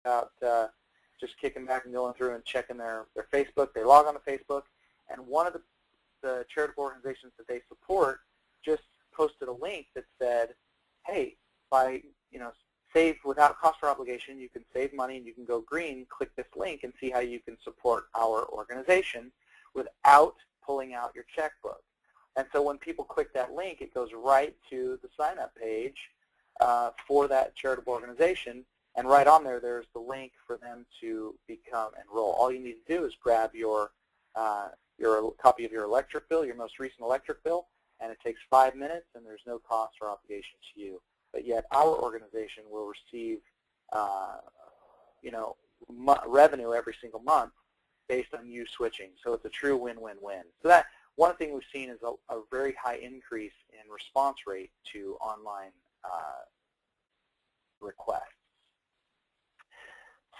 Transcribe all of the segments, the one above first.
about just kicking back and going through and checking their Facebook. They log on to Facebook, and one of the charitable organizations that they support just posted a link that said, hey, by save without cost or obligation, you can save money and you can go green. Click this link and see how you can support our organization without pulling out your checkbook. And so when people click that link, it goes right to the sign-up page for that charitable organization, and right on there, there's the link for them to enroll. All you need to do is grab your copy of your electric bill, your most recent electric bill, and it takes 5 minutes, and there's no cost or obligation to you. But yet our organization will receive, revenue every single month based on you switching. So it's a true win-win-win. So that one thing we've seen is a very high increase in response rate to online requests.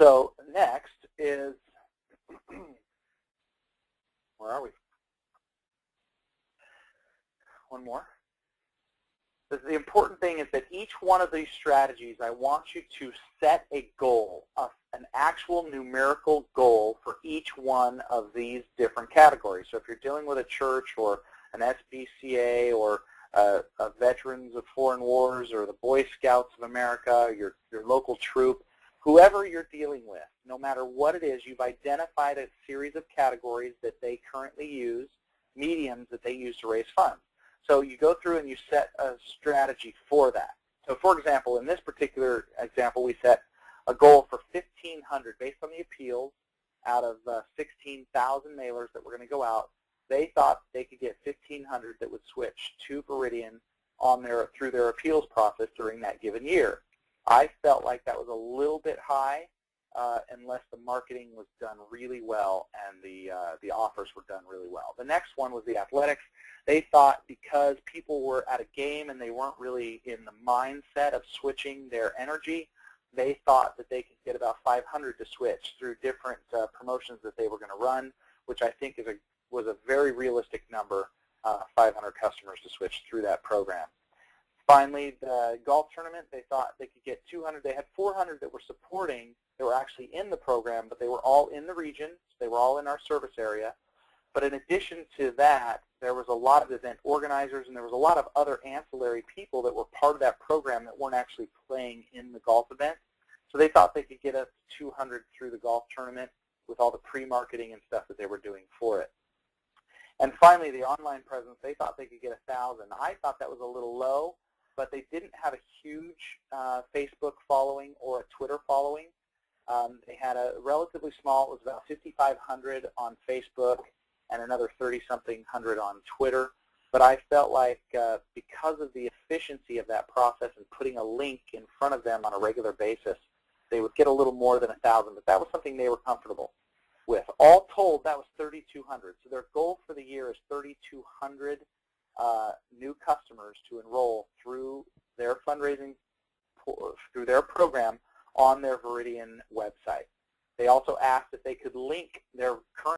So next is, where are we? One more. The important thing is that each one of these strategies, I want you to set a goal, an actual numerical goal for each one of these different categories. So if you're dealing with a church or an SPCA or a Veterans of Foreign Wars or the Boy Scouts of America, your local troop, whoever you're dealing with, no matter what it is, you've identified a series of categories that they currently use, mediums that they use to raise funds. So you go through and you set a strategy for that. So for example, in this particular example, we set a goal for 1,500 based on the appeals out of 16,000 mailers that were going to go out. They thought they could get 1,500 that would switch to Viridian through their appeals process during that given year. I felt like that was a little bit high unless the marketing was done really well and the offers were done really well. The next one was the athletics. They thought because people were at a game and they weren't really in the mindset of switching their energy, they thought that they could get about 500 to switch through different promotions that they were going to run, which I think was a very realistic number, 500 customers to switch through that program. Finally, the golf tournament, they thought they could get 200. They had 400 that were supporting, that were actually in the program, but they were all in the region. They were all in our service area. But in addition to that, there was a lot of event organizers, and there was a lot of other ancillary people that were part of that program that weren't actually playing in the golf event. So they thought they could get us 200 through the golf tournament with all the pre-marketing and stuff that they were doing for it. And finally, the online presence, they thought they could get 1,000. I thought that was a little low, but they didn't have a huge Facebook following or a Twitter following. They had a relatively small, it was about 5,500 on Facebook and another 30-something hundred on Twitter. But I felt like because of the efficiency of that process and putting a link in front of them on a regular basis, they would get a little more than 1,000, but that was something they were comfortable with. All told, that was 3,200. So their goal for the year is 3,200 new customers to enroll through their fundraising, through their program on their Viridian website. They also asked if they could link their current